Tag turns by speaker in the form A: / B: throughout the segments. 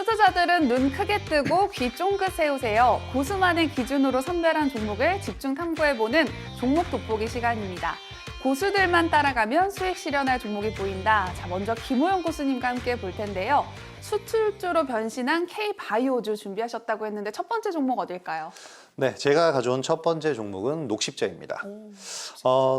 A: 투자자들은 눈 크게 뜨고 귀 쫑긋 세우세요. 고수만의 기준으로 선별한 종목을 집중 탐구해보는 종목 돋보기 시간입니다. 고수들만 따라가면 수익 실현할 종목이 보인다. 자, 먼저 김호영 고수님과 함께 볼 텐데요. 수출주로 변신한 K바이오주 준비하셨다고 했는데 첫 번째 종목 어딜까요?
B: 네, 제가 가져온 첫 번째 종목은 녹십자입니다.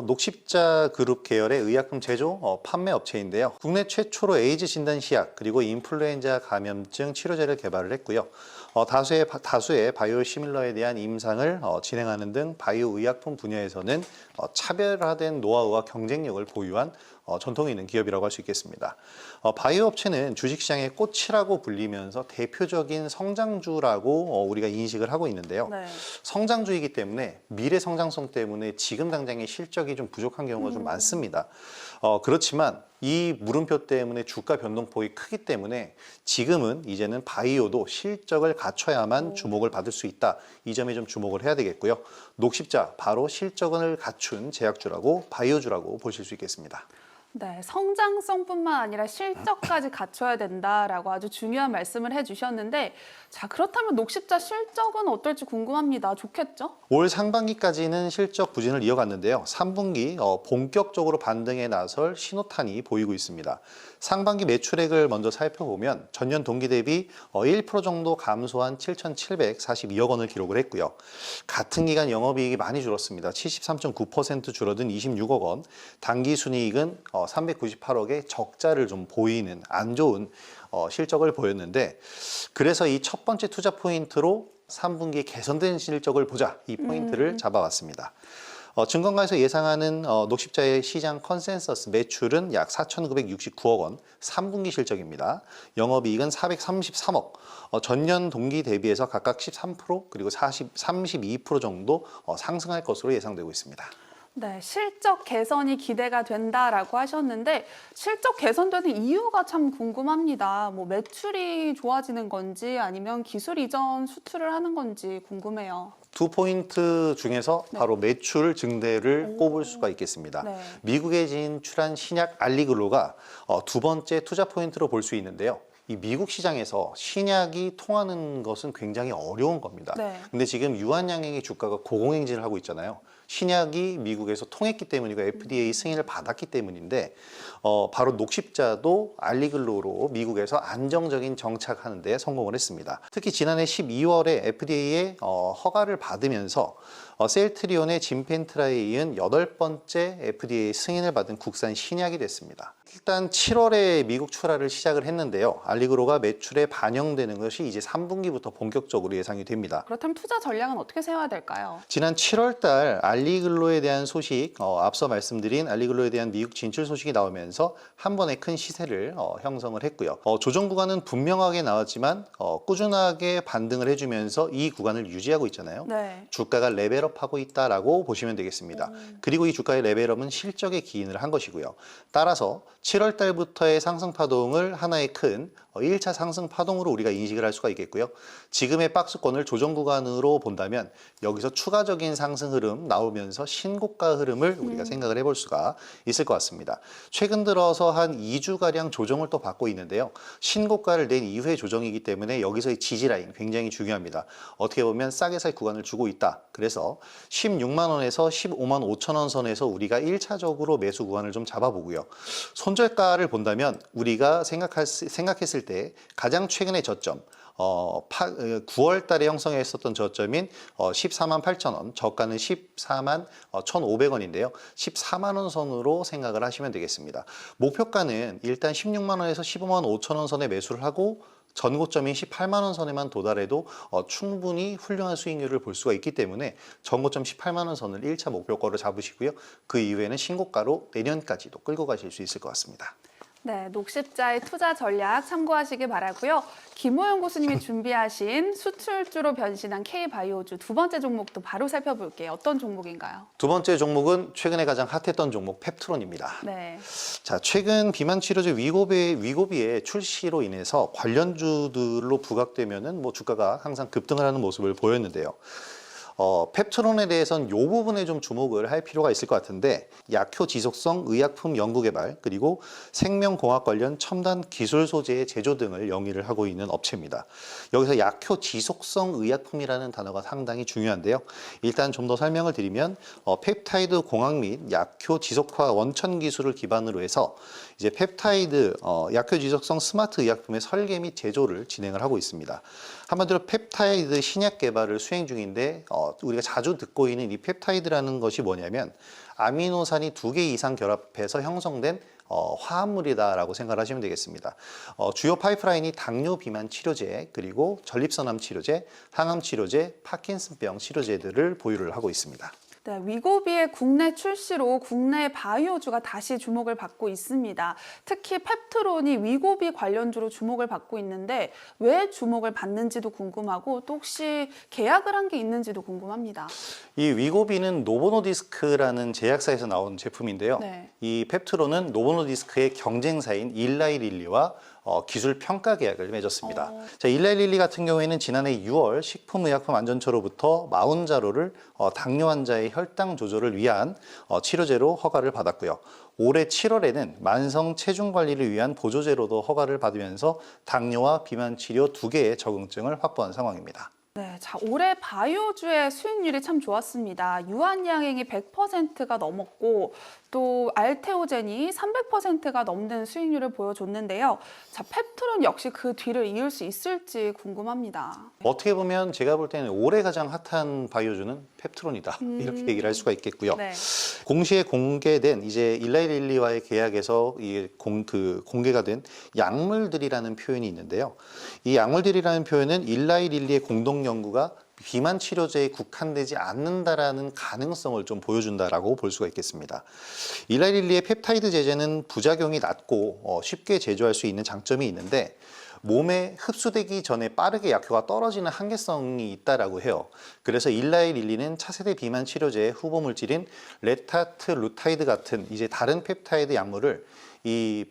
B: 녹십자 그룹 계열의 의약품 제조, 판매 업체인데요. 국내 최초로 에이즈 진단 시약 그리고 인플루엔자 감염증 치료제를 개발을 했고요. 다수의 바이오 시밀러에 대한 임상을 진행하는 등 바이오 의약품 분야에서는 차별화된 노하우와 경쟁력을 보유한 전통이 있는 기업이라고 할 수 있겠습니다. 바이오 업체는 주식시장의 꽃이라고 불리면서 대표적인 성장주라고 우리가 인식을 하고 있는데요.
A: 네.
B: 성장주이기 때문에 미래 성장성 때문에 지금 당장의 실적이 좀 부족한 경우가 좀 많습니다. 그렇지만 이 물음표 때문에 주가 변동폭이 크기 때문에 지금은 이제는 바이오도 실적을 갖춰야만 주목을 받을 수 있다. 이 점에 좀 주목을 해야 되겠고요. 녹십자 바로 실적을 갖춘 제약주라고 바이오주라고 보실 수 있겠습니다.
A: 네, 성장성뿐만 아니라 실적까지 갖춰야 된다라고 아주 중요한 말씀을 해주셨는데, 자, 그렇다면 녹십자 실적은 어떨지 궁금합니다. 좋겠죠?
B: 올 상반기까지는 실적 부진을 이어갔는데요. 3분기 본격적으로 반등에 나설 신호탄이 보이고 있습니다. 상반기 매출액을 먼저 살펴보면 전년 동기 대비 1% 정도 감소한 7,742억 원을 기록을 했고요. 같은 기간 영업이익이 많이 줄었습니다. 73.9% 줄어든 26억 원, 당기순이익은 398억의 적자를 좀 보이는 안 좋은 실적을 보였는데, 그래서 이 첫 번째 투자 포인트로 3분기 개선된 실적을 보자, 이 포인트를 잡아왔습니다. 증권가에서 예상하는 녹십자의 시장 컨센서스 매출은 약 4,969억 원, 3분기 실적입니다. 영업이익은 433억, 전년 동기 대비해서 각각 13% 그리고 32% 정도 상승할 것으로 예상되고 있습니다.
A: 네, 실적 개선이 기대가 된다라고 하셨는데 실적 개선되는 이유가 참 궁금합니다. 뭐 매출이 좋아지는 건지 아니면 기술 이전 수출을 하는 건지 궁금해요.
B: 두 포인트 중에서 바로 매출 증대를 꼽을 수가 있겠습니다.
A: 네.
B: 미국에 진출한 신약 알리글로가 두 번째 투자 포인트로 볼 수 있는데요. 이 미국 시장에서 신약이 통하는 것은 굉장히 어려운 겁니다.
A: 네.
B: 근데 지금 유한양행의 주가가 고공행진을 하고 있잖아요. 신약이 미국에서 통했기 때문이고 FDA 승인을 받았기 때문인데 바로 녹십자도 알리글로로 미국에서 안정적인 정착하는 데 성공을 했습니다. 특히 지난해 12월에 FDA의 허가를 받으면서 셀트리온의 짐펜트라에 이은 8번째 FDA 승인을 받은 국산 신약이 됐습니다. 일단 7월에 미국 출하를 시작을 했는데요. 알리글로가 매출에 반영되는 것이 이제 3분기부터 본격적으로 예상이 됩니다.
A: 그렇다면 투자 전략은 어떻게 세워야 될까요?
B: 지난 7월 달 알리글로에 대한 소식, 앞서 말씀드린 알리글로에 대한 미국 진출 소식이 나오면서 한 번에 큰 시세를 형성을 했고요. 조정 구간은 분명하게 나왔지만 꾸준하게 반등을 해주면서 이 구간을 유지하고 있잖아요.
A: 네.
B: 주가가 레벨업하고 있다라고 보시면 되겠습니다. 그리고 이 주가의 레벨업은 실적에 기인을 한 것이고요. 따라서 7월 달부터의 상승 파동을 하나의 큰 1차 상승 파동으로 우리가 인식을 할 수가 있겠고요. 지금의 박스권을 조정 구간으로 본다면 여기서 추가적인 상승 흐름 나오면서 신고가 흐름을 우리가 생각을 해볼 수가 있을 것 같습니다. 최근 들어서 한 2주가량 조정을 또 받고 있는데요. 신고가를 낸 이후의 조정이기 때문에 여기서의 지지 라인 굉장히 중요합니다. 어떻게 보면 싸게 살 구간을 주고 있다. 그래서 16만 원에서 15만 5천 원 선에서 우리가 1차적으로 매수 구간을 좀 잡아보고요. 손절가를 본다면 우리가 생각했을 때 가장 최근의 저점 9월 달에 형성했었던 저점인 14만 8천 원, 저가는 14만 1,500원인데요. 14만 원 선으로 생각을 하시면 되겠습니다. 목표가는 일단 16만 원에서 15만 5천 원 선에 매수를 하고 전고점인 18만 원 선에만 도달해도 충분히 훌륭한 수익률을 볼 수가 있기 때문에 전고점 18만 원 선을 1차 목표가로 잡으시고요. 그 이후에는 신고가로 내년까지도 끌고 가실 수 있을 것 같습니다.
A: 네, 녹십자의 투자 전략 참고하시기 바라고요. 김호영 교수님이 준비하신 수출주로 변신한 K바이오주 두 번째 종목도 바로 살펴볼게요. 어떤 종목인가요?
B: 두 번째 종목은 최근에 가장 핫했던 종목 펩트론입니다.
A: 네.
B: 자, 최근 비만 치료제 위고비의 출시로 인해서 관련주들로 부각되면은 주가가 항상 급등을 하는 모습을 보였는데요. 펩트론에 대해서는 이 부분에 좀 주목을 할 필요가 있을 것 같은데 약효 지속성 의약품 연구 개발 그리고 생명공학 관련 첨단 기술 소재의 제조 등을 영위를 하고 있는 업체입니다. 여기서 약효 지속성 의약품이라는 단어가 상당히 중요한데요. 일단 좀 더 설명을 드리면 펩타이드 공학 및 약효 지속화 원천 기술을 기반으로 해서 이제 펩타이드 약효 지속성 스마트 의약품의 설계 및 제조를 진행을 하고 있습니다. 한마디로 펩타이드 신약 개발을 수행 중인데 우리가 자주 듣고 있는 이 펩타이드라는 것이 뭐냐면 아미노산이 2개 이상 결합해서 형성된 화합물이다라고 생각을 하시면 되겠습니다. 주요 파이프라인이 당뇨 비만 치료제, 그리고 전립선암 치료제, 항암 치료제, 파킨슨병 치료제들을 보유를 하고 있습니다.
A: 네, 위고비의 국내 출시로 국내 바이오주가 다시 주목을 받고 있습니다. 특히 펩트론이 위고비 관련주로 주목을 받고 있는데 왜 주목을 받는지도 궁금하고 또 혹시 계약을 한 게 있는지도 궁금합니다.
B: 이 위고비는 노보노디스크라는 제약사에서 나온 제품인데요.
A: 네.
B: 이 펩트론은 노보노디스크의 경쟁사인 일라이릴리와 기술 평가 계약을 맺었습니다. 자, 일라이릴리 같은 경우에는 지난해 6월 식품의약품안전처로부터 40자로를 당뇨 환자의 혈당 조절을 위한 치료제로 허가를 받았고요. 올해 7월에는 만성 체중 관리를 위한 보조제로도 허가를 받으면서 당뇨와 비만 치료 2개의 적응증을 확보한 상황입니다.
A: 네, 자, 올해 바이오주의 수익률이 참 좋았습니다. 유한양행이 100%가 넘었고 또 알테오젠이 300%가 넘는 수익률을 보여줬는데요. 자, 펩트론 역시 그 뒤를 이을 수 있을지 궁금합니다.
B: 어떻게 보면 제가 볼 때는 올해 가장 핫한 바이오주는 펩트론이다. 이렇게 얘기를 할 수가 있겠고요.
A: 네.
B: 공시에 공개된 이제 일라이릴리와의 계약에서 공개가 된 약물들이라는 표현이 있는데요. 이 약물들이라는 표현은 일라이릴리의 공동 연구가 비만 치료제에 국한되지 않는다라는 가능성을 좀 보여준다라고 볼 수가 있겠습니다. 일라이릴리의 펩타이드 제제는 부작용이 낮고 쉽게 제조할 수 있는 장점이 있는데 몸에 흡수되기 전에 빠르게 약효가 떨어지는 한계성이 있다라고 해요. 그래서 일라이릴리는 차세대 비만 치료제의 후보 물질인 레타트루타이드 같은 이제 다른 펩타이드 약물을 이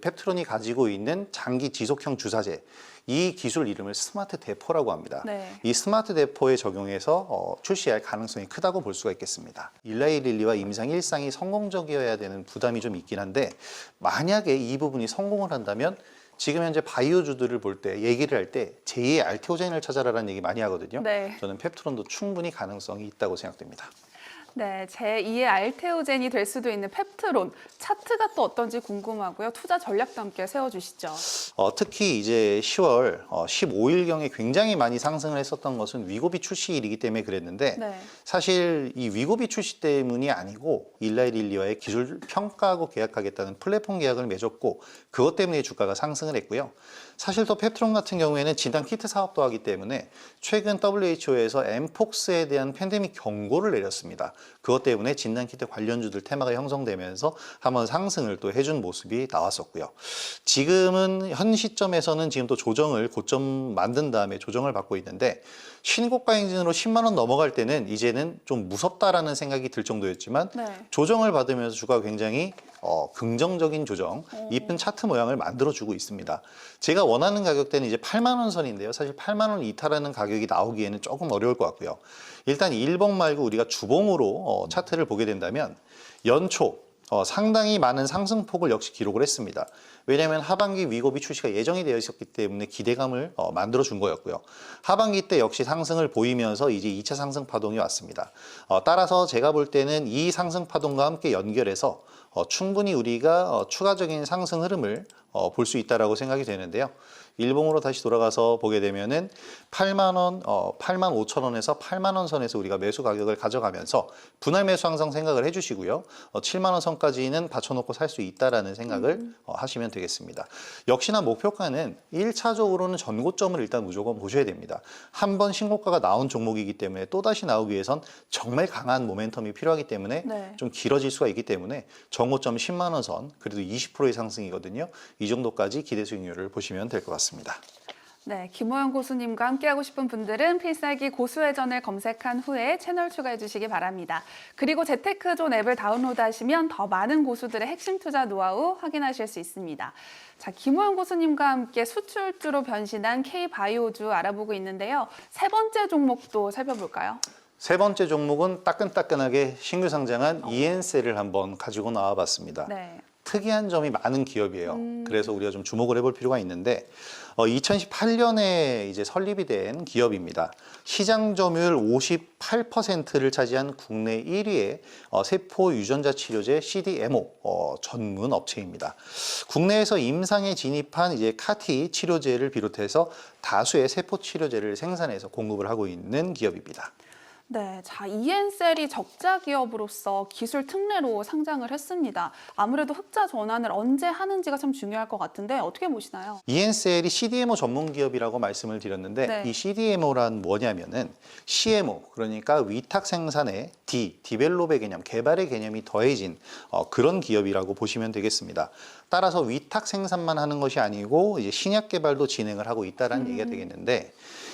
B: 펩트론이 가지고 있는 장기 지속형 주사제, 이 기술 이름을 스마트 대포라고 합니다.
A: 네.
B: 이 스마트 대포에 적용해서 출시할 가능성이 크다고 볼 수가 있겠습니다. 일라이릴리와 임상 1상이 성공적이어야 되는 부담이 좀 있긴 한데 만약에 이 부분이 성공을 한다면 지금 현재 바이오주들을 볼 때 얘기를 할 때 제2의 알테오젠을 찾아라라는 얘기 많이 하거든요.
A: 네.
B: 저는 펩트론도 충분히 가능성이 있다고 생각됩니다.
A: 네, 제2의 알테오젠이 될 수도 있는 펩트론 차트가 또 어떤지 궁금하고요. 투자 전략도 함께 세워주시죠.
B: 특히 이제 10월 15일경에 굉장히 많이 상승을 했었던 것은 위고비 출시일이기 때문에 그랬는데
A: 네.
B: 사실 이 위고비 출시 때문이 아니고 일라이릴리와의 기술 평가하고 계약하겠다는 플랫폼 계약을 맺었고 그것 때문에 주가가 상승을 했고요. 사실 또 펩트론 같은 경우에는 진단 키트 사업도 하기 때문에 최근 WHO에서 엠폭스에 대한 팬데믹 경고를 내렸습니다. 그것 때문에 진단 키트 관련주들 테마가 형성되면서 한번 상승을 또 해준 모습이 나왔었고요. 지금은 현 시점에서는 지금 또 조정을 고점 만든 다음에 조정을 받고 있는데 신고가 행진으로 10만 원 넘어갈 때는 이제는 좀 무섭다라는 생각이 들 정도였지만
A: 네.
B: 조정을 받으면서 주가가 굉장히 긍정적인 조정, 이쁜 차트 모양을 만들어주고 있습니다. 제가 원하는 가격대는 이제 8만 원 선인데요. 사실 8만 원 이탈하는 가격이 나오기에는 조금 어려울 것 같고요. 일단 일봉 말고 우리가 주봉으로 차트를 보게 된다면 연초 상당히 많은 상승폭을 역시 기록을 했습니다. 왜냐하면 하반기 위고비 출시가 예정이 되어 있었기 때문에 기대감을 만들어준 거였고요. 하반기 때 역시 상승을 보이면서 이제 2차 상승 파동이 왔습니다. 따라서 제가 볼 때는 이 상승 파동과 함께 연결해서 충분히 우리가 추가적인 상승 흐름을 볼 수 있다라고 생각이 되는데요. 일봉으로 다시 돌아가서 보게 되면은 8만 원, 8만 5천 원에서 8만 원 선에서 우리가 매수 가격을 가져가면서 분할 매수 항상 생각을 해주시고요. 7만 원 선까지는 받쳐놓고 살 수 있다라는 생각을 하시면 되겠습니다. 역시나 목표가는 1차적으로는 전고점을 일단 무조건 보셔야 됩니다. 한 번 신고가가 나온 종목이기 때문에 또다시 나오기 위해선 정말 강한 모멘텀이 필요하기 때문에
A: 네.
B: 좀 길어질 수가 있기 때문에 전고점 10만 원 선, 그래도 20%의 상승이거든요. 이 정도까지 기대 수익률을 보시면 될 것 같습니다.
A: 네, 김호영 고수님과 함께하고 싶은 분들은 필살기 고수회전을 검색한 후에 채널 추가해 주시기 바랍니다. 그리고 재테크존 앱을 다운로드하시면 더 많은 고수들의 핵심 투자 노하우 확인하실 수 있습니다. 자, 김호영 고수님과 함께 수출주로 변신한 K바이오주 알아보고 있는데요. 세 번째 종목도 살펴볼까요?
B: 세 번째 종목은 따끈따끈하게 신규 상장한 이엔셀을 한번 가지고 나와봤습니다.
A: 네.
B: 특이한 점이 많은 기업이에요. 그래서 우리가 좀 주목을 해볼 필요가 있는데 2018년에 이제 설립이 된 기업입니다. 시장 점유율 58%를 차지한 국내 1위의 세포 유전자 치료제 CDMO 전문 업체입니다. 국내에서 임상에 진입한 이제 카티 치료제를 비롯해서 다수의 세포 치료제를 생산해서 공급을 하고 있는 기업입니다.
A: 네, 자, 이엔셀이 적자 기업으로서 기술 특례로 상장을 했습니다. 아무래도 흑자 전환을 언제 하는지가 참 중요할 것 같은데 어떻게 보시나요?
B: 이엔셀이 CDMO 전문 기업이라고 말씀을 드렸는데
A: 네.
B: 이 CDMO란 뭐냐면은 CMO 그러니까 위탁 생산에 디벨롭의 개념, 개발의 개념이 더해진 그런 기업이라고 보시면 되겠습니다. 따라서 위탁 생산만 하는 것이 아니고 이제 신약 개발도 진행을 하고 있다라는 얘기가 되겠는데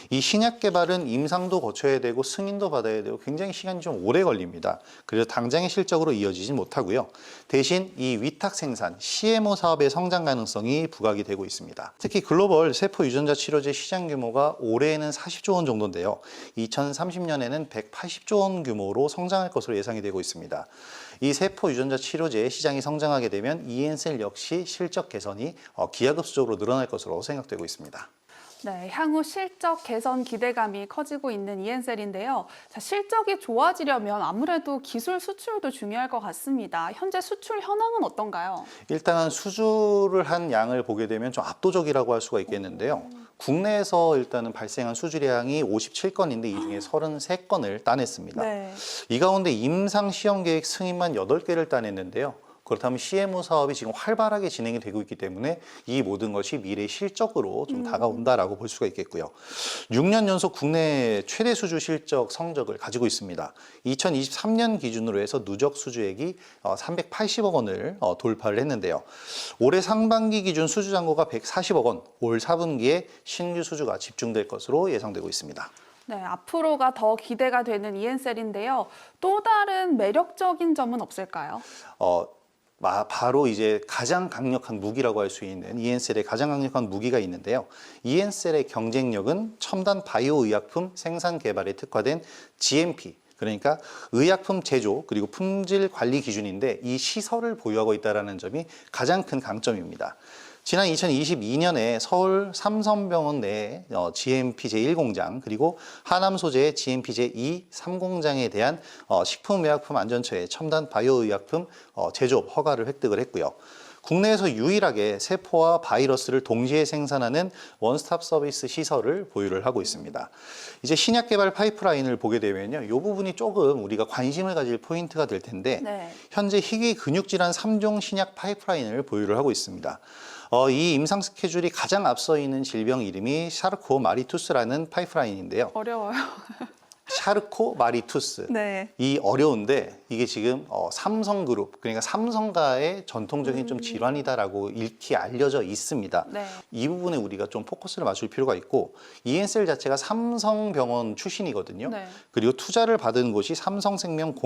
B: 이 신약 개발은 임상도 거쳐야 되고 승인도 받아야 되고 굉장히 시간이 좀 오래 걸립니다. 그래서 당장의 실적으로 이어지진 못하고요. 대신 이 위탁 생산, CMO 사업의 성장 가능성이 부각이 되고 있습니다. 특히 글로벌 세포 유전자 치료제 시장 규모가 올해에는 40조 원 정도인데요. 2030년에는 180조 원 규모로 성장할 것으로 예상이 되고 있습니다. 이 세포 유전자 치료제 시장이 성장하게 되면 이엔셀 역시 실적 개선이 기하급수적으로 늘어날 것으로 생각되고 있습니다.
A: 네, 향후 실적 개선 기대감이 커지고 있는 이엔셀인데요. 자, 실적이 좋아지려면 아무래도 기술 수출도 중요할 것 같습니다. 현재 수출 현황은 어떤가요?
B: 일단 수주를 한 양을 보게 되면 좀 압도적이라고 할 수가 있겠는데요. 국내에서 일단은 발생한 수주량이 57건인데 이 중에 33건을 따냈습니다.
A: 네.
B: 이 가운데 임상 시험 계획 승인만 8개를 따냈는데요. 그렇다면 CMO 사업이 지금 활발하게 진행이 되고 있기 때문에 이 모든 것이 미래 실적으로 좀 다가온다라고 볼 수가 있겠고요. 6년 연속 국내 최대 수주 실적 성적을 가지고 있습니다. 2023년 기준으로 해서 누적 수주액이 380억 원을 돌파를 했는데요. 올해 상반기 기준 수주 잔고가 140억 원, 올 4분기에 신규 수주가 집중될 것으로 예상되고 있습니다.
A: 네, 앞으로가 더 기대가 되는 이엔셀인데요. 또 다른 매력적인 점은 없을까요?
B: 바로 이제 가장 강력한 무기라고 할 수 있는 이엔셀의 가장 강력한 무기가 있는데요. 이엔셀의 경쟁력은 첨단 바이오 의약품 생산 개발에 특화된 GMP, 그러니까 의약품 제조 그리고 품질 관리 기준인데 이 시설을 보유하고 있다는 점이 가장 큰 강점입니다. 지난 2022년에 서울 삼성병원 내 GMP 제1공장 그리고 하남 소재의 GMP 제2, 3공장에 대한 식품의약품안전처의 첨단 바이오의약품 제조업 허가를 획득을 했고요. 국내에서 유일하게 세포와 바이러스를 동시에 생산하는 원스톱 서비스 시설을 보유를 하고 있습니다. 이제 신약 개발 파이프라인을 보게 되면요. 이 부분이 조금 우리가 관심을 가질 포인트가 될 텐데
A: 네.
B: 현재 희귀 근육질환 3종 신약 파이프라인을 보유를 하고 있습니다. 이 임상 스케줄이 가장 앞서 있는 질병 이름이 샤르코 마리투스라는 파이프라인인데요.
A: 어려워요.
B: 샤르코 마리투스.
A: 네.
B: 이 어려운데 이게 지금 삼성그룹, 그러니까 삼성가의 전통적인 좀 질환이다라고 익히 알려져 있습니다.
A: 네.
B: 이 부분에 우리가 좀 포커스를 맞출 필요가 있고 이엔셀 자체가 삼성병원 출신이거든요.
A: 네.
B: 그리고 투자를 받은 곳이 삼성생명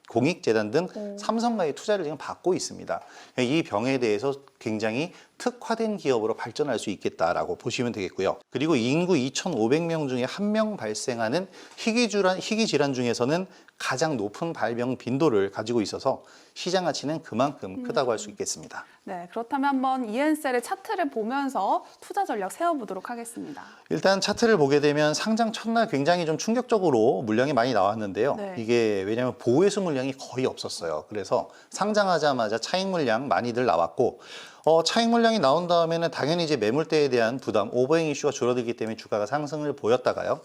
B: 공익재단 등 삼성가의 투자를 지금 받고 있습니다. 이 병에 대해서 굉장히 특화된 기업으로 발전할 수 있겠다라고 보시면 되겠고요. 그리고 인구 2,500명 중에 1명 발생하는 희귀 질환 중에서는 가장 높은 발병 빈도를 가지고 있어서 시장 가치는 그만큼 크다고 할 수 있겠습니다.
A: 네, 그렇다면 한번 이엔셀의 차트를 보면서 투자 전략 세워보도록 하겠습니다.
B: 일단 차트를 보게 되면 상장 첫날 굉장히 좀 충격적으로 물량이 많이 나왔는데요.
A: 네.
B: 이게 왜냐하면 보호회수 물량이 거의 없었어요. 그래서 상장하자마자 차익 물량 많이들 나왔고 차익 물량이 나온 다음에는 당연히 이제 매물대에 대한 부담, 오버행 이슈가 줄어들기 때문에 주가가 상승을 보였다가요.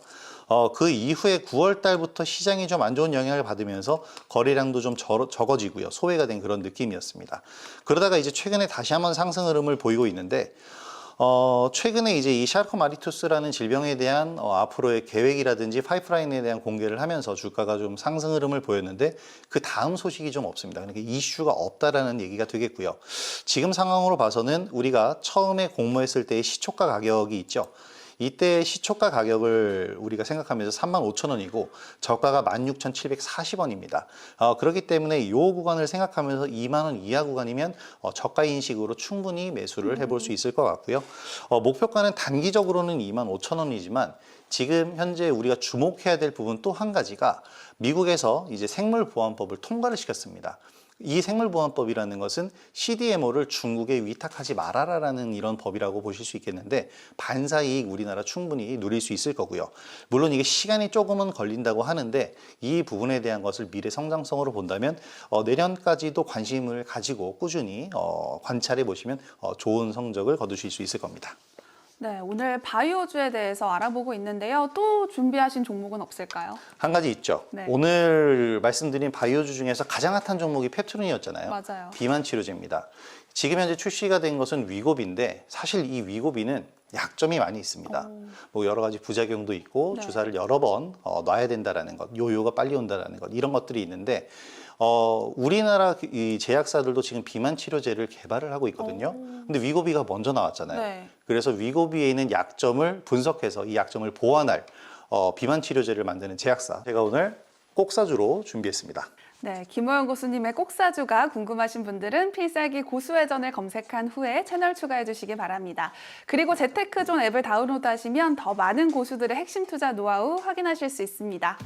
B: 그 이후에 9월 달부터 시장이 좀 안 좋은 영향을 받으면서 거래량도 좀 적어지고요. 소외가 된 그런 느낌이었습니다. 그러다가 이제 최근에 다시 한번 상승 흐름을 보이고 있는데 최근에 이제 이 샤르코 마리투스라는 질병에 대한 앞으로의 계획이라든지 파이프라인에 대한 공개를 하면서 주가가 좀 상승 흐름을 보였는데 그 다음 소식이 좀 없습니다. 그러니까 이슈가 없다라는 얘기가 되겠고요. 지금 상황으로 봐서는 우리가 처음에 공모했을 때의 시초가 가격이 있죠. 이때 시초가 가격을 우리가 생각하면서 35,000원이고 저가가 16,740원입니다. 그렇기 때문에 이 구간을 생각하면서 2만 원 이하 구간이면 저가 인식으로 충분히 매수를 해볼 수 있을 것 같고요. 목표가는 단기적으로는 25,000원이지만 지금 현재 우리가 주목해야 될 부분 또 한 가지가 미국에서 이제 생물보안법을 통과를 시켰습니다. 이 생물보안법이라는 것은 CDMO를 중국에 위탁하지 말아라라는 이런 법이라고 보실 수 있겠는데 반사이익 우리나라 충분히 누릴 수 있을 거고요. 물론 이게 시간이 조금은 걸린다고 하는데 이 부분에 대한 것을 미래 성장성으로 본다면 내년까지도 관심을 가지고 꾸준히 관찰해 보시면 좋은 성적을 거두실 수 있을 겁니다.
A: 네, 오늘 바이오주에 대해서 알아보고 있는데요. 또 준비하신 종목은 없을까요?
B: 한 가지 있죠.
A: 네.
B: 오늘 말씀드린 바이오주 중에서 가장 핫한 종목이 펩투린이었잖아요.
A: 맞아요.
B: 비만 치료제입니다. 지금 현재 출시가 된 것은 위고비인데 사실 이 위고비는 약점이 많이 있습니다. 뭐 여러 가지 부작용도 있고
A: 네.
B: 주사를 여러 번 놔야 된다라는 것, 요요가 빨리 온다라는 것 이런 것들이 있는데 우리나라 이 제약사들도 지금 비만 치료제를 개발을 하고 있거든요. 근데 위고비가 먼저 나왔잖아요.
A: 네.
B: 그래서 위고비에 있는 약점을 분석해서 이 약점을 보완할 비만 치료제를 만드는 제약사 제가 오늘 꼭사주로 준비했습니다.
A: 네, 김호영 고수님의 꼭사주가 궁금하신 분들은 필살기 고수회전을 검색한 후에 채널 추가해 주시기 바랍니다. 그리고 재테크존 앱을 다운로드하시면 더 많은 고수들의 핵심 투자 노하우 확인하실 수 있습니다.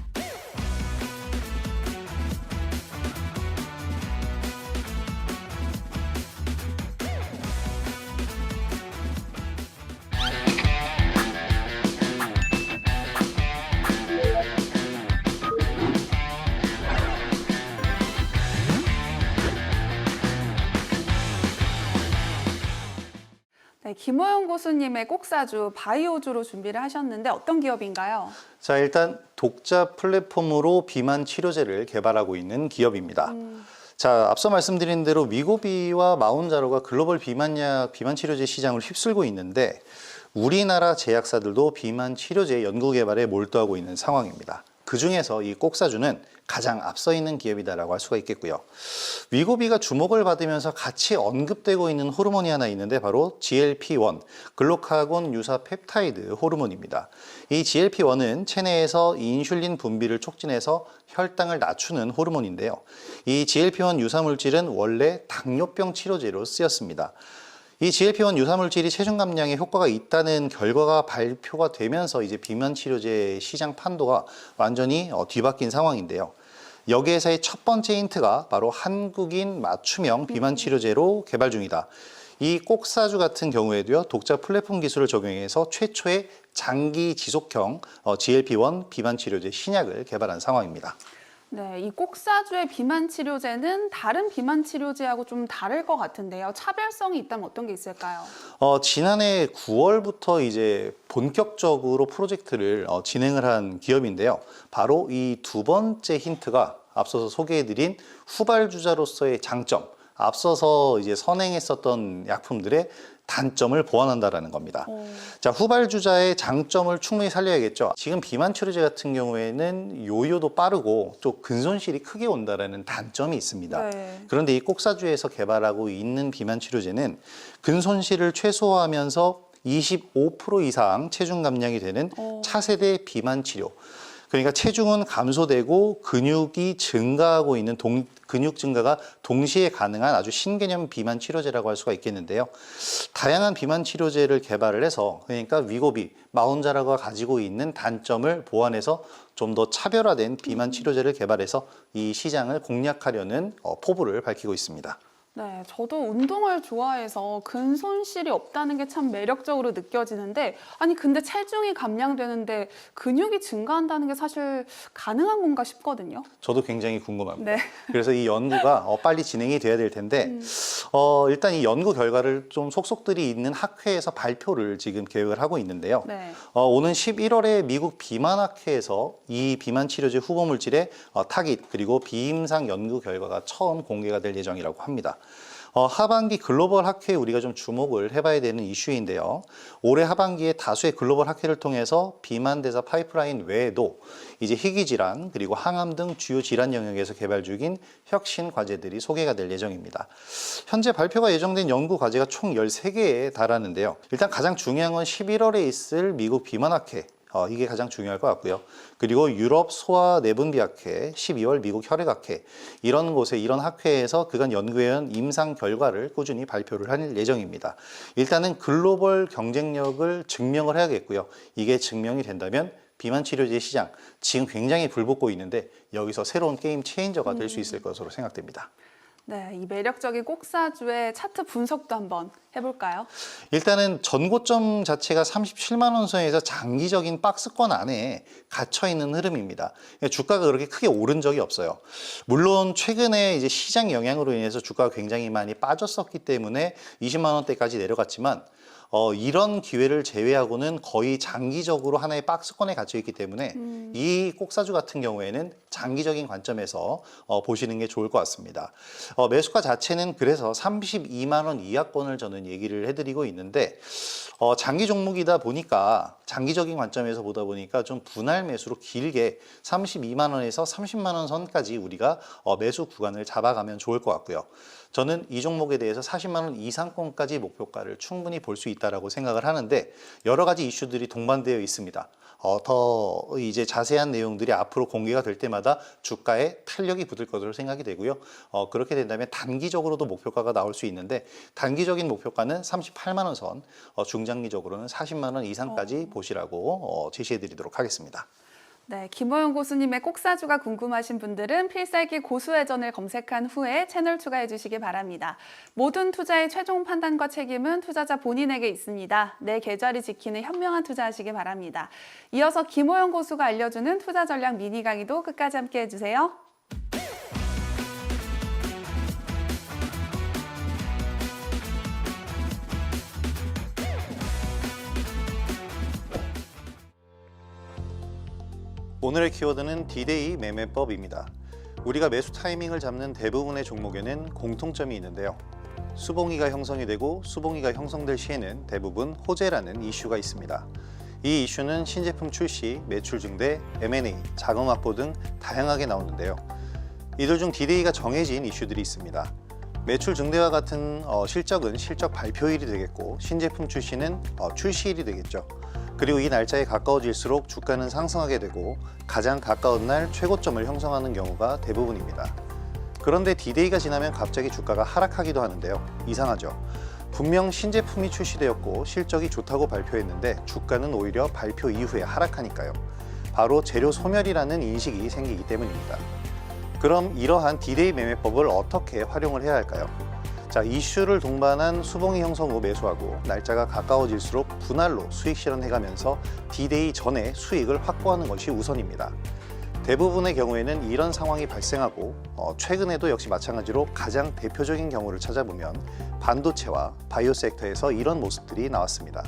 A: 네, 김호영 고수님의 꼭사주 바이오주로 준비를 하셨는데 어떤 기업인가요?
B: 자, 일단 독자 플랫폼으로 비만 치료제를 개발하고 있는 기업입니다. 자, 앞서 말씀드린 대로 위고비와 마운자로가 글로벌 비만 치료제 시장을 휩쓸고 있는데 우리나라 제약사들도 비만 치료제 연구 개발에 몰두하고 있는 상황입니다. 그 중에서 이 꼭사주는 가장 앞서 있는 기업이다라고 할 수가 있겠고요. 위고비가 주목을 받으면서 같이 언급되고 있는 호르몬이 하나 있는데 바로 GLP-1, 글루카곤 유사 펩타이드 호르몬입니다. 이 GLP-1은 체내에서 인슐린 분비를 촉진해서 혈당을 낮추는 호르몬인데요. 이 GLP-1 유사 물질은 원래 당뇨병 치료제로 쓰였습니다. 이 GLP-1 유사물질이 체중 감량에 효과가 있다는 결과가 발표가 되면서 이제 비만 치료제 시장 판도가 완전히 뒤바뀐 상황인데요. 여기에서의 첫 번째 힌트가 바로 한국인 맞춤형 비만 치료제로 개발 중이다. 이 꼭사주 같은 경우에도요, 독자 플랫폼 기술을 적용해서 최초의 장기 지속형 GLP-1 비만 치료제 신약을 개발한 상황입니다.
A: 네, 이 꼭사주의 비만 치료제는 다른 비만 치료제하고 좀 다를 것 같은데요. 차별성이 있다면 어떤 게 있을까요?
B: 지난해 9월부터 이제 본격적으로 프로젝트를 진행을 한 기업인데요. 바로 이 두 번째 힌트가 앞서서 소개해드린 후발주자로서의 장점, 앞서서 이제 선행했었던 약품들의 단점을 보완한다라는 겁니다. 자, 후발주자의 장점을 충분히 살려야겠죠. 지금 비만 치료제 같은 경우에는 요요도 빠르고 또 근손실이 크게 온다라는 단점이 있습니다.
A: 네.
B: 그런데 이 꼭사주에서 개발하고 있는 비만 치료제는 근손실을 최소화하면서 25% 이상 체중 감량이 되는 차세대 비만 치료. 그러니까 체중은 감소되고 근육이 증가하고 있는 근육 증가가 동시에 가능한 아주 신개념 비만 치료제라고 할 수가 있겠는데요. 다양한 비만 치료제를 개발을 해서 그러니까 위고비, 마운자라가 가지고 있는 단점을 보완해서 좀 더 차별화된 비만 치료제를 개발해서 이 시장을 공략하려는 포부를 밝히고 있습니다.
A: 네, 저도 운동을 좋아해서 근손실이 없다는 게 참 매력적으로 느껴지는데 아니 근데 체중이 감량되는데 근육이 증가한다는 게 사실 가능한 건가 싶거든요.
B: 저도 굉장히 궁금합니다.
A: 네.
B: 그래서 이 연구가 빨리 진행이 돼야 될 텐데 일단 이 연구 결과를 좀 속속들이 있는 학회에서 발표를 지금 계획을 하고 있는데요.
A: 네.
B: 오는 11월에 미국 비만학회에서 이 비만 치료제 후보 물질의 타깃 그리고 비임상 연구 결과가 처음 공개가 될 예정이라고 합니다. 하반기 글로벌 학회에 우리가 좀 주목을 해봐야 되는 이슈인데요. 올해 하반기에 다수의 글로벌 학회를 통해서 비만 대사 파이프라인 외에도 이제 희귀 질환 그리고 항암 등 주요 질환 영역에서 개발 중인 혁신 과제들이 소개가 될 예정입니다. 현재 발표가 예정된 연구 과제가 총 13개에 달하는데요. 일단 가장 중요한 건 11월에 있을 미국 비만학회. 이게 가장 중요할 것 같고요. 그리고 유럽 소아내분비학회, 12월 미국 혈액학회 이런 곳에 이런 학회에서 그간 연구해온 임상 결과를 꾸준히 발표를 할 예정입니다. 일단은 글로벌 경쟁력을 증명을 해야겠고요. 이게 증명이 된다면 비만 치료제 시장 지금 굉장히 불붙고 있는데 여기서 새로운 게임 체인저가 될 수 있을 것으로 생각됩니다.
A: 네, 이 매력적인 꼭사주의 차트 분석도 한번 해볼까요?
B: 일단은 전고점 자체가 37만 원 선에서 장기적인 박스권 안에 갇혀 있는 흐름입니다. 주가가 그렇게 크게 오른 적이 없어요. 물론 최근에 이제 시장 영향으로 인해서 주가가 굉장히 많이 빠졌었기 때문에 20만 원대까지 내려갔지만 이런 기회를 제외하고는 거의 장기적으로 하나의 박스권에 갇혀 있기 때문에 이 꼭사주 같은 경우에는 장기적인 관점에서 보시는 게 좋을 것 같습니다. 매수가 자체는 그래서 32만 원 이하권을 저는 얘기를 해드리고 있는데 장기 종목이다 보니까 장기적인 관점에서 보다 보니까 좀 분할 매수로 길게 32만 원에서 30만 원 선까지 우리가 매수 구간을 잡아가면 좋을 것 같고요. 저는 이 종목에 대해서 40만 원 이상권까지 목표가를 충분히 볼 수 있다라고 생각을 하는데 여러 가지 이슈들이 동반되어 있습니다. 더 이제 자세한 내용들이 앞으로 공개가 될 때마다 주가에 탄력이 붙을 것으로 생각이 되고요. 그렇게 된다면 단기적으로도 목표가가 나올 수 있는데 단기적인 목표가는 38만 원 선, 중장기적으로는 40만 원 이상까지 보시라고 제시해드리도록 하겠습니다.
A: 네, 김호영 고수님의 꼭사주가 궁금하신 분들은 필살기 고수회전을 검색한 후에 채널 추가해 주시기 바랍니다. 모든 투자의 최종 판단과 책임은 투자자 본인에게 있습니다. 내 계좌를 지키는 현명한 투자하시기 바랍니다. 이어서 김호영 고수가 알려주는 투자 전략 미니 강의도 끝까지 함께 해주세요.
B: 오늘의 키워드는 D-Day 매매법입니다. 우리가 매수 타이밍을 잡는 대부분의 종목에는 공통점이 있는데요. 수봉이가 형성이 되고 수봉이가 형성될 시에는 대부분 호재라는 이슈가 있습니다. 이 이슈는 신제품 출시, 매출 증대, M&A, 자금 확보 등 다양하게 나오는데요. 이들 중 D-Day가 정해진 이슈들이 있습니다. 매출 증대와 같은 실적은 실적 발표일이 되겠고 신제품 출시는 출시일이 되겠죠. 그리고 이 날짜에 가까워질수록 주가는 상승하게 되고 가장 가까운 날 최고점을 형성하는 경우가 대부분입니다. 그런데 D-Day가 지나면 갑자기 주가가 하락하기도 하는데요. 이상하죠? 분명 신제품이 출시되었고 실적이 좋다고 발표했는데 주가는 오히려 발표 이후에 하락하니까요. 바로 재료 소멸이라는 인식이 생기기 때문입니다. 그럼 이러한 D-Day 매매법을 어떻게 활용을 해야 할까요? 자, 이슈를 동반한 수봉이 형성 후 매수하고 날짜가 가까워질수록 분할로 수익 실현해가면서 D-Day 전에 수익을 확보하는 것이 우선입니다. 대부분의 경우에는 이런 상황이 발생하고 최근에도 역시 마찬가지로 가장 대표적인 경우를 찾아보면 반도체와 바이오 섹터에서 이런 모습들이 나왔습니다.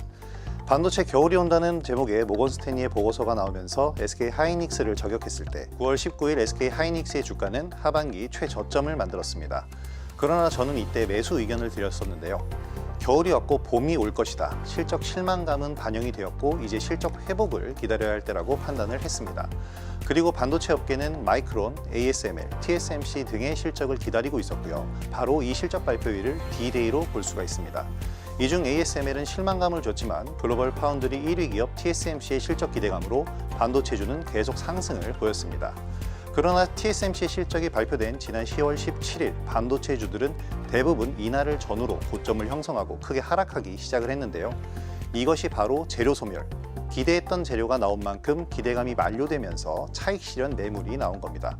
B: 반도체 겨울이 온다는 제목의 모건 스탠리의 보고서가 나오면서 SK 하이닉스를 저격했을 때 9월 19일 SK 하이닉스의 주가는 하반기 최저점을 만들었습니다. 그러나 저는 이때 매수 의견을 드렸었는데요. 겨울이 왔고 봄이 올 것이다. 실적 실망감은 반영이 되었고 이제 실적 회복을 기다려야 할 때라고 판단을 했습니다. 그리고 반도체 업계는 마이크론, ASML, TSMC 등의 실적을 기다리고 있었고요. 바로 이 실적 발표일을 D-Day로 볼 수가 있습니다. 이 중 ASML은 실망감을 줬지만 글로벌 파운드리 1위 기업 TSMC의 실적 기대감으로 반도체주는 계속 상승을 보였습니다. 그러나 TSMC의 실적이 발표된 지난 10월 17일 반도체주들은 대부분 이날을 전후로 고점을 형성하고 크게 하락하기 시작을 했는데요. 이것이 바로 재료 소멸, 기대했던 재료가 나온 만큼 기대감이 만료되면서 차익 실현 매물이 나온 겁니다.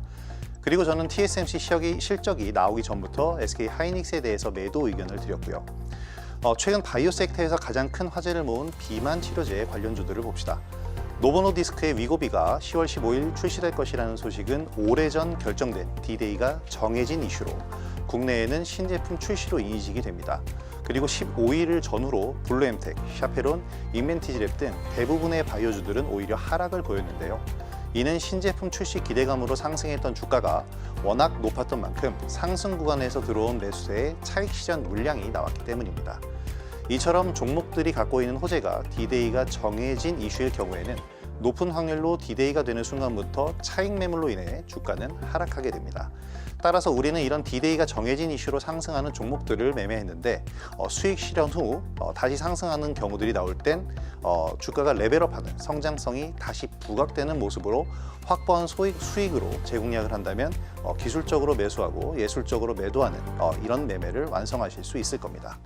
B: 그리고 저는 TSMC 실적이 나오기 전부터 SK 하이닉스에 대해서 매도 의견을 드렸고요. 최근 바이오 섹터에서 가장 큰 화제를 모은 비만 치료제 관련주들을 봅시다. 노보노디스크의 위고비가 10월 15일 출시될 것이라는 소식은 오래전 결정된 D-Day가 정해진 이슈로 국내에는 신제품 출시로 인식이 됩니다. 그리고 15일을 전후로 블루엠텍, 샤페론, 인벤티지랩 등 대부분의 바이오주들은 오히려 하락을 보였는데요. 이는 신제품 출시 기대감으로 상승했던 주가가 워낙 높았던 만큼 상승 구간에서 들어온 매수세의 차익 실현 물량이 나왔기 때문입니다. 이처럼 종목들이 갖고 있는 호재가 D-Day가 정해진 이슈일 경우에는 높은 확률로 D-Day가 되는 순간부터 차익 매물로 인해 주가는 하락하게 됩니다. 따라서 우리는 이런 D-Day가 정해진 이슈로 상승하는 종목들을 매매했는데 수익 실현 후 다시 상승하는 경우들이 나올 땐 주가가 레벨업하는 성장성이 다시 부각되는 모습으로 확보한 수익으로 재공략을 한다면 기술적으로 매수하고 예술적으로 매도하는 이런 매매를 완성하실 수 있을 겁니다.